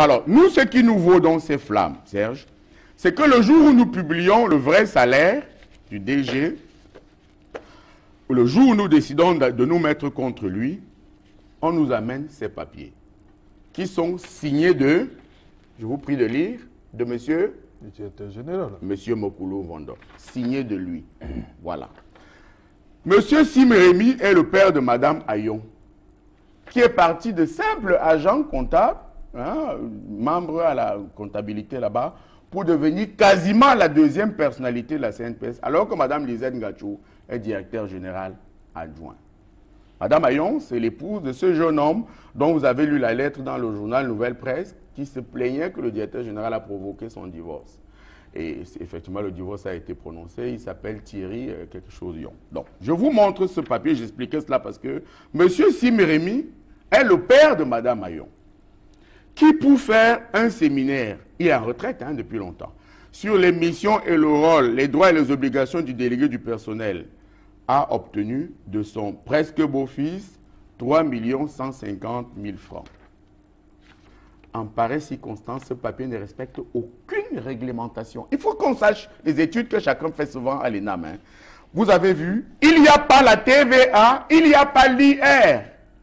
Alors, nous, ce qui nous vaut dans ces flammes, Serge, c'est que le jour où nous publions le vrai salaire du DG, ou le jour où nous décidons de nous mettre contre lui, on nous amène ces papiers qui sont signés de, je vous prie de lire, de monsieur le directeur général. Monsieur Mokulu Vondo, signé de lui. Voilà. Monsieur Simrémy est le père de Madame Ayon, qui est parti de simple agent comptable, hein, membre à la comptabilité là-bas, pour devenir quasiment la deuxième personnalité de la CNPS, alors que Madame Lisette Ngachou est directeur général adjoint. Madame Ayon, c'est l'épouse de ce jeune homme dont vous avez lu la lettre dans le journal Nouvelle Presse, qui se plaignait que le directeur général a provoqué son divorce. Et effectivement, le divorce a été prononcé. Il s'appelle Thierry quelque chose Yon. Donc, je vous montre ce papier. J'expliquais cela parce que M. Simrémy est le père de Mme Ayon, qui, pour faire un séminaire, il est en retraite hein, depuis longtemps, sur les missions et le rôle, les droits et les obligations du délégué du personnel, a obtenu de son presque beau-fils 3 150 000 francs. En pareille circonstance, ce papier ne respecte aucune réglementation. Il faut qu'on sache les études que chacun fait souvent à l'ENAM. Hein. Vous avez vu, il n'y a pas la TVA, il n'y a pas l'IR.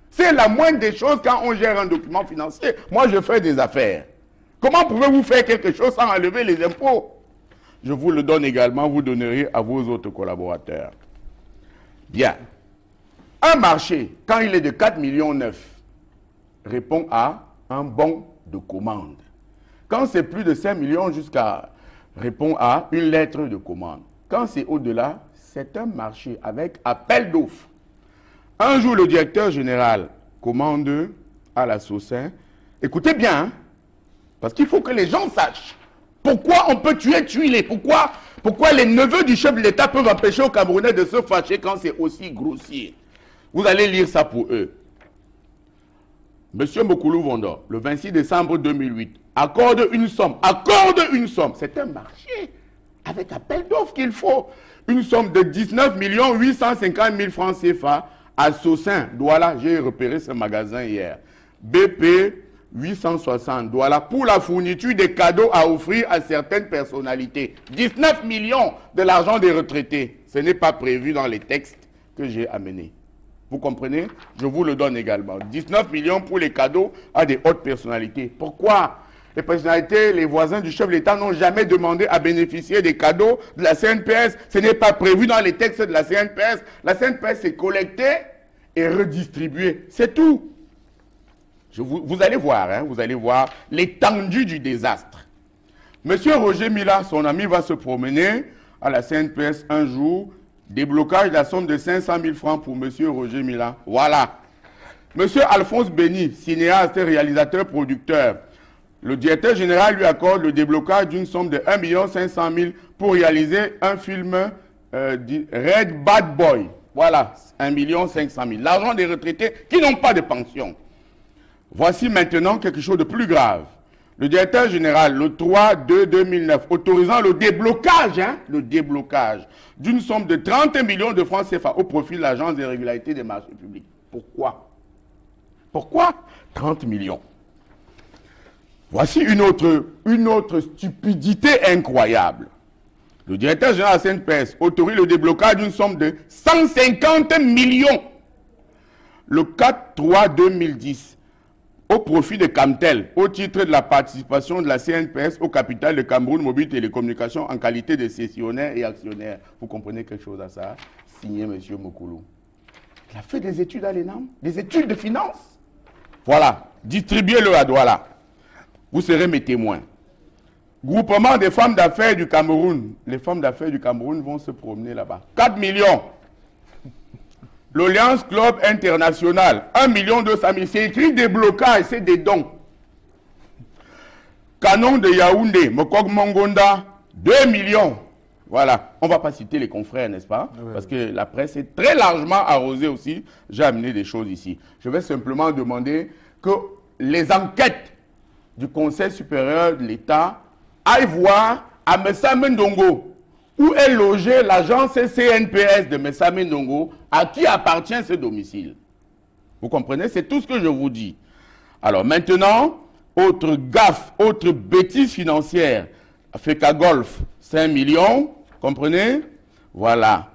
C'est la moindre des choses quand on gère un document financier. Moi, je fais des affaires. Comment pouvez-vous faire quelque chose sans enlever les impôts? Je vous le donne également, vous donnerez à vos autres collaborateurs. Bien. Un marché, quand il est de 4,9 millions, répond à un bon de commande. Quand c'est plus de 5 millions jusqu'à répond à une lettre de commande. Quand c'est au-delà, c'est un marché avec appel d'offres. Un jour, le directeur général commande à la Saucin. Écoutez bien, hein, parce qu'il faut que les gens sachent pourquoi on peut tuer. Pourquoi les neveux du chef de l'État peuvent empêcher aux Camerounais de se fâcher quand c'est aussi grossier. Vous allez lire ça pour eux. Monsieur Mokulu Vondo, le 26 décembre 2008, accorde une somme. C'est un marché avec appel d'offres qu'il faut. Une somme de 19 850 000 francs CFA à Saucin, Douala. J'ai repéré ce magasin hier. BP 860 Douala pour la fourniture des cadeaux à offrir à certaines personnalités. 19 millions de l'argent des retraités. Ce n'est pas prévu dans les textes que j'ai amenés. Vous comprenez? Je vous le donne également. 19 millions pour les cadeaux à des hautes personnalités. Pourquoi? Les personnalités, les voisins du chef de l'État n'ont jamais demandé à bénéficier des cadeaux de la CNPS. Ce n'est pas prévu dans les textes de la CNPS. La CNPS est collectée et redistribuée. C'est tout. Vous allez voir, hein, vous allez voir l'étendue du désastre. Monsieur Roger Mila, son ami, va se promener à la CNPS un jour. Déblocage de la somme de 500 000 francs pour monsieur Roger Mila. Voilà. Monsieur Alphonse Béni, cinéaste, réalisateur, producteur. Le directeur général lui accorde le déblocage d'une somme de 1 500 000 pour réaliser un film Red Bad Boy. Voilà, 1 500 000. L'argent des retraités qui n'ont pas de pension. Voici maintenant quelque chose de plus grave. Le directeur général, le 3/2/2009, autorisant le déblocage d'une somme de 30 millions de francs CFA au profit de l'Agence des régularités des marchés publics. Pourquoi? Pourquoi 30 millions? Voici une autre stupidité incroyable. Le directeur général de la CNPS autorise le déblocage d'une somme de 150 millions le 4/3/2010 au profit de Camtel, au titre de la participation de la CNPS au capital de Cameroun Mobile Télécommunications en qualité de cessionnaire et actionnaire. Vous comprenez quelque chose à ça? Signé M. Mokulu. Il a fait des études à l'ENAM, des études de finance. Voilà, distribuez-le à Douala. Vous serez mes témoins. Groupement des femmes d'affaires du Cameroun. Les femmes d'affaires du Cameroun vont se promener là-bas. 4 millions. L'Alliance Club International, 1 200 000. C'est écrit déblocage, c'est des dons. Canon de Yaoundé, Mokok Mongonda, 2 millions. Voilà, on ne va pas citer les confrères, n'est-ce pas? Oui. Parce que la presse est très largement arrosée aussi. J'ai amené des choses ici. Je vais simplement demander que les enquêtes du Conseil supérieur de l'État aillent voir à Messa Mendongo, où est logée l'agence CNPS de Messa Mendongo, à qui appartient ce domicile. Vous comprenez? C'est tout ce que je vous dis. Alors maintenant, Autre gaffe, autre bêtise financière. Africa Golf, 5 millions, comprenez? Voilà.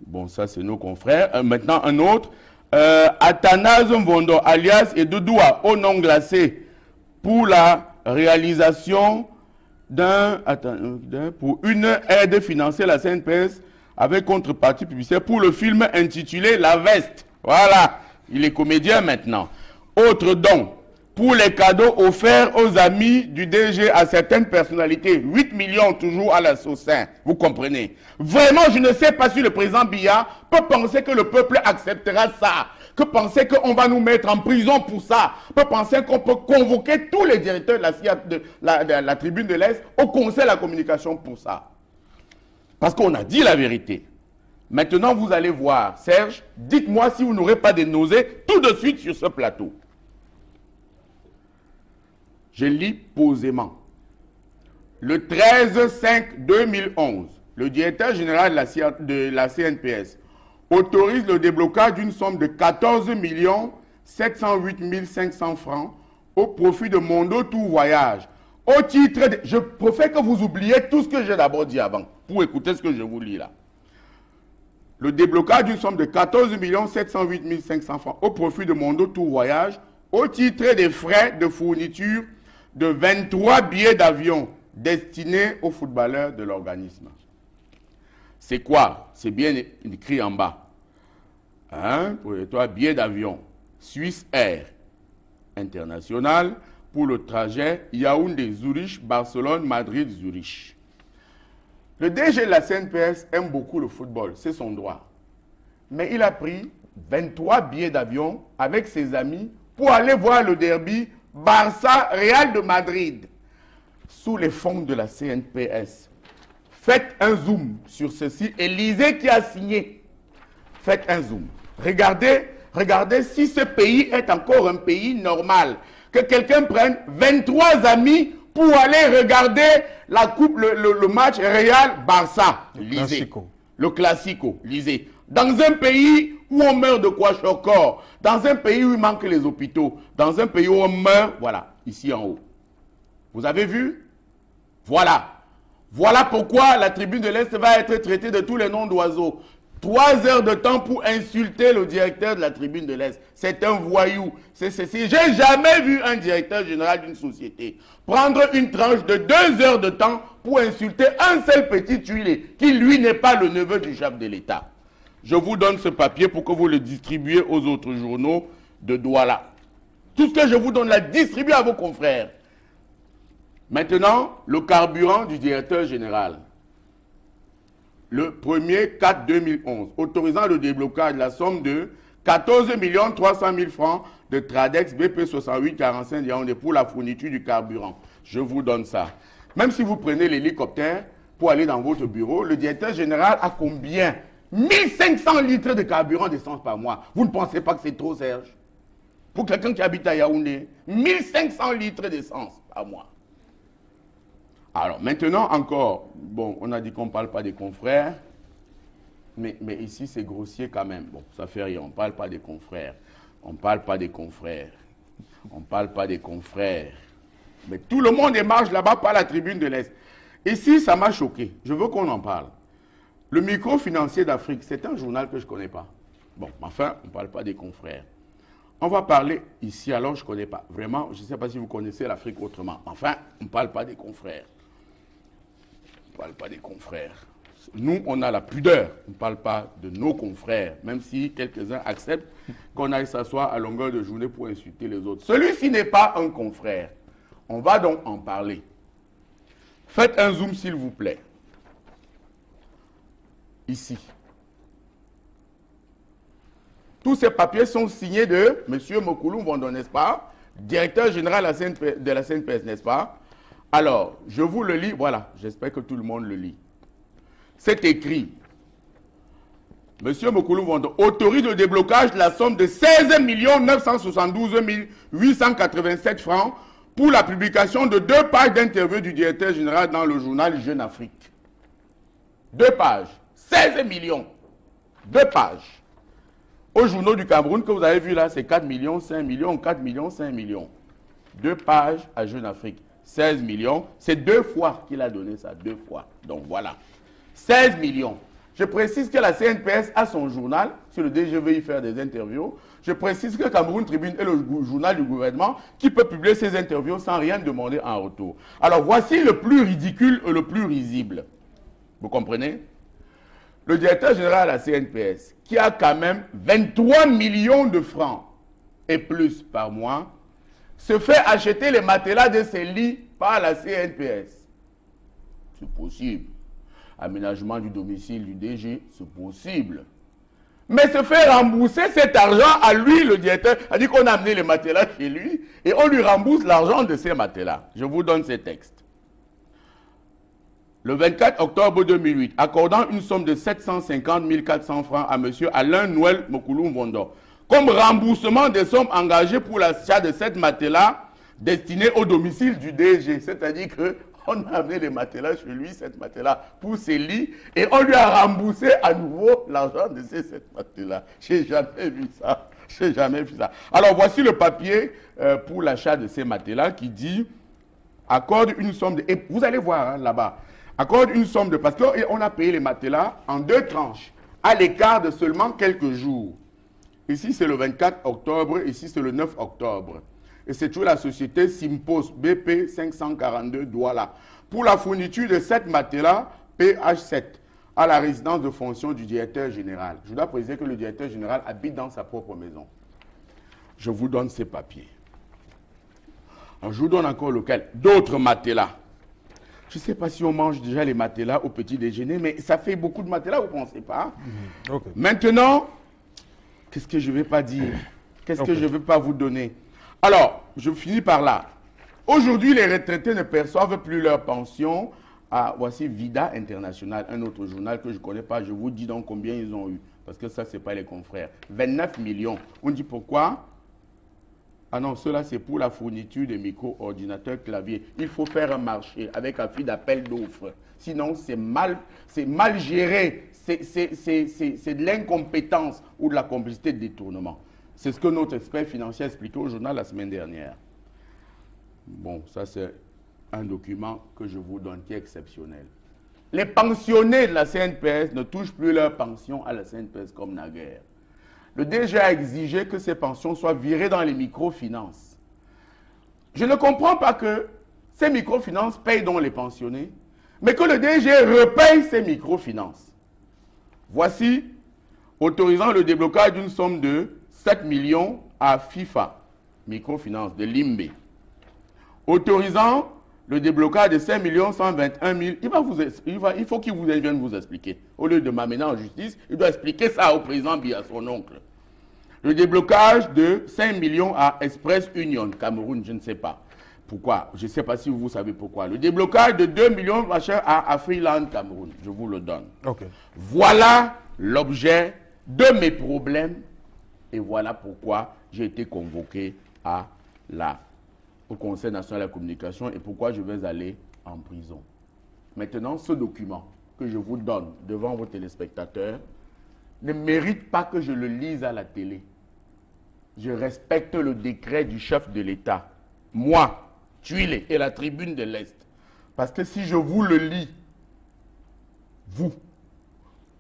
Bon, ça c'est nos confrères. Maintenant, un autre. Athanase Mvondo, alias Edoudoua, au nom glacé, pour la réalisation pour une aide financière à la CNPS avec contrepartie publicitaire pour le film intitulé La Veste. Voilà, il est comédien maintenant. Autre don, pour les cadeaux offerts aux amis du DG à certaines personnalités. 8 millions toujours à la Saucin, vous comprenez. Vraiment, je ne sais pas si le président Biya peut penser que le peuple acceptera ça, que penser qu'on va nous mettre en prison pour ça, peut penser qu'on peut convoquer tous les directeurs de la tribune de l'Est au conseil de la communication pour ça. Parce qu'on a dit la vérité. Maintenant, vous allez voir, Serge, dites-moi si vous n'aurez pas de nausées tout de suite sur ce plateau. Je lis posément. Le 13/5/2011, le directeur général de la CNPS autorise le déblocage d'une somme de 14 708 500 francs au profit de Mondo Tour Voyage. Au titre de... Je préfère que vous oubliez tout ce que j'ai d'abord dit avant, pour écouter ce que je vous lis là. Le déblocage d'une somme de 14 708 500 francs au profit de Mondo Tour Voyage au titre des frais de fourniture de 23 billets d'avion destinés aux footballeurs de l'organisme. C'est quoi? C'est bien écrit en bas. Hein? Pour les 3 billets d'avion. Swiss Air International pour le trajet Yaoundé-Zurich, Barcelone-Madrid-Zurich. Le DG de la CNPS aime beaucoup le football, c'est son droit. Mais il a pris 23 billets d'avion avec ses amis pour aller voir le derby Barça-Real de Madrid sous les fonds de la CNPS. Faites un zoom sur ceci et lisez qui a signé. Faites un zoom. Regardez si ce pays est encore un pays normal. Que quelqu'un prenne 23 amis pour aller regarder la coupe, le match Real-Barça. Lisez. Le Classico. Lisez. Dans un pays où on meurt de kwashiorkor, dans un pays où il manque les hôpitaux, dans un pays où on meurt, voilà, ici en haut. Vous avez vu? Voilà. Voilà pourquoi la tribune de l'Est va être traitée de tous les noms d'oiseaux. 3 heures de temps pour insulter le directeur de la tribune de l'Est. C'est un voyou. J'ai jamais vu un directeur général d'une société prendre une tranche de 2 heures de temps pour insulter un seul petit tuilé qui, lui, n'est pas le neveu du chef de l'État. Je vous donne ce papier pour que vous le distribuiez aux autres journaux de Douala. Tout ce que je vous donne là, distribuez à vos confrères. Maintenant, le carburant du directeur général. Le 1er 4/2011, autorisant le déblocage de la somme de 14 300 000 francs de Tradex BP 68 45 Yaoundé pour la fourniture du carburant. Je vous donne ça. Même si vous prenez l'hélicoptère pour aller dans votre bureau, le directeur général a combien? 1500 litres de carburant d'essence par mois. Vous ne pensez pas que c'est trop, Serge? Pour quelqu'un qui habite à Yaoundé, 1500 litres d'essence par mois. Alors, maintenant encore, bon, on a dit qu'on ne parle pas des confrères, mais ici, c'est grossier quand même. Bon, ça fait rien, on ne parle pas des confrères. On ne parle pas des confrères. On ne parle pas des confrères. Mais tout le monde émarge là-bas par la tribune de l'Est. Ici, ça m'a choqué. Je veux qu'on en parle. Le micro-financier d'Afrique, c'est un journal que je ne connais pas. Bon, enfin, on ne parle pas des confrères. On va parler ici, alors je ne connais pas. Vraiment, je ne sais pas si vous connaissez l'Afrique autrement. Enfin, on ne parle pas des confrères. On ne parle pas des confrères. Nous, on a la pudeur. On ne parle pas de nos confrères, même si quelques-uns acceptent qu'on aille s'asseoir à longueur de journée pour insulter les autres. Celui-ci n'est pas un confrère. On va donc en parler. Faites un zoom, s'il vous plaît. Ici. Tous ces papiers sont signés de M. Mokoulou Mvondo, n'est-ce pas? Directeur général de la CNPS, n'est-ce pas? Alors, je vous le lis, voilà, j'espère que tout le monde le lit. C'est écrit. M. Mokoulou Mvondo autorise le déblocage de la somme de 16 972 887 francs pour la publication de 2 pages d'interview du directeur général dans le journal Jeune Afrique. 2 pages. 16 millions. 2 pages. Au journaux du Cameroun que vous avez vu là, c'est 4 millions, 5 millions, 4 millions, 5 millions. 2 pages à Jeune Afrique. 16 millions, c'est 2 fois qu'il a donné ça, 2 fois. Donc voilà. 16 millions. Je précise que la CNPS a son journal, sur le DG veut y faire des interviews. Je précise que Cameroun Tribune est le journal du gouvernement qui peut publier ses interviews sans rien demander en retour. Alors voici le plus ridicule et le plus risible. Vous comprenez? Le directeur général de la CNPS, qui a quand même 23 millions de francs et plus par mois, se fait acheter les matelas de ses lits par la CNPS. C'est possible. Aménagement du domicile du DG, c'est possible. Mais se fait rembourser cet argent à lui, le directeur, a dit qu'on a amené les matelas chez lui et on lui rembourse l'argent de ces matelas. Je vous donne ces textes. Le 24 octobre 2008, accordant une somme de 750 400 francs à M. Alain Noël Mokoulou Mvondo, comme remboursement des sommes engagées pour l'achat de cette matelas destinée au domicile du DG. C'est-à-dire qu'on a amené les matelas chez lui, cette matelas, pour ses lits, et on lui a remboursé à nouveau l'argent de ces 7 matelas. Je n'ai jamais vu ça. Je n'ai jamais vu ça. Alors voici le papier pour l'achat de ces matelas qui dit accorde une somme de... Et vous allez voir hein, là-bas. Accorde une somme de... Parce qu'on a payé les matelas en 2 tranches, à l'écart de seulement quelques jours. Ici, c'est le 24 octobre, ici, c'est le 9 octobre. Et c'est toujours la société Simpos BP 542 Douala. Pour la fourniture de 7 matelas PH7 à la résidence de fonction du directeur général. Je dois préciser que le directeur général habite dans sa propre maison. Je vous donne ces papiers. Alors, je vous donne encore lequel. D'autres matelas. Je ne sais pas si on mange déjà les matelas au petit déjeuner, mais ça fait beaucoup de matelas, vous ne pensez pas? Okay. Maintenant, qu'est-ce que je ne vais pas dire? Qu'est-ce que je ne vais pas vous donner? Alors, je finis par là. Aujourd'hui, les retraités ne perçoivent plus leur pension. Voici Vida International, un autre journal que je ne connais pas. Je vous dis donc combien ils ont eu. Parce que ça, ce n'est pas les confrères. 29 millions. On dit pourquoi? Ah non, cela c'est pour la fourniture des micro-ordinateurs claviers. Il faut faire un marché avec un fil d'appel d'offres. Sinon, c'est mal géré. C'est de l'incompétence ou de la complicité de détournement. C'est ce que notre expert financier a expliqué au journal la semaine dernière. Bon, ça c'est un document que je vous donne qui est exceptionnel. Les pensionnés de la CNPS ne touchent plus leur pension à la CNPS comme naguère. Le DG a exigé que ces pensions soient virées dans les microfinances. Je ne comprends pas que ces microfinances payent donc les pensionnés, mais que le DG repaye ces microfinances. Voici, autorisant le déblocage d'une somme de 7 millions à FIFA, microfinance de Limbe. Autorisant le déblocage de 5 121 000. Il faut qu'il vienne vous expliquer. Au lieu de m'amener en justice, il doit expliquer ça au président Biya, son oncle. Le déblocage de 5 millions à Express Union, Cameroun, je ne sais pas. Pourquoi? Je ne sais pas si vous savez pourquoi. Le déblocage de 2 millions à Afriland, Cameroun. Je vous le donne. Okay. Voilà l'objet de mes problèmes. Et voilà pourquoi j'ai été convoqué au Conseil national de la communication et pourquoi je vais aller en prison. Maintenant, ce document que je vous donne devant vos téléspectateurs ne mérite pas que je le lise à la télé. Je respecte le décret du chef de l'État. Moi, Tuile et la tribune de l'Est. Parce que si je vous le lis, vous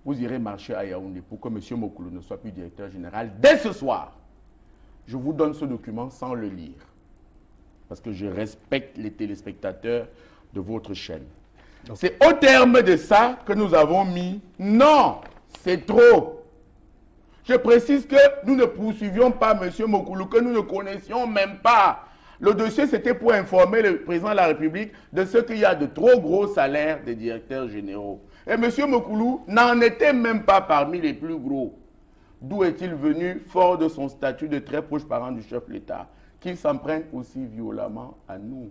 irez marcher à Yaoundé pour que M. Mokoulou ne soit plus directeur général dès ce soir. Je vous donne ce document sans le lire. Parce que je respecte les téléspectateurs de votre chaîne. C'est au terme de ça que nous avons mis non, c'est trop. Je précise que nous ne poursuivions pas M. Mokoulou, que nous ne connaissions même pas. Le dossier, c'était pour informer le président de la République de ce qu'il y a de trop gros salaires des directeurs généraux. Et M. Mokoulou n'en était même pas parmi les plus gros. D'où est-il venu, fort de son statut de très proche parent du chef de l'État, qu'il s'en prenne aussi violemment à nous?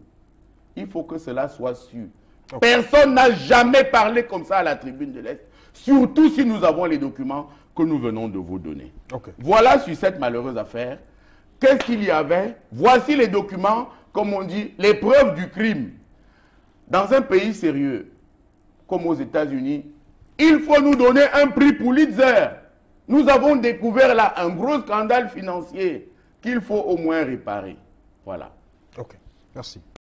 Il faut que cela soit sûr. Okay. Personne n'a jamais parlé comme ça à la tribune de l'Est, surtout si nous avons les documents que nous venons de vous donner. Okay. Voilà sur cette malheureuse affaire. Qu'est-ce qu'il y avait? Voici les documents, comme on dit, les preuves du crime. Dans un pays sérieux, comme aux États-Unis, il faut nous donner un prix Pulitzer. Nous avons découvert là un gros scandale financier qu'il faut au moins réparer. Voilà. Ok, merci.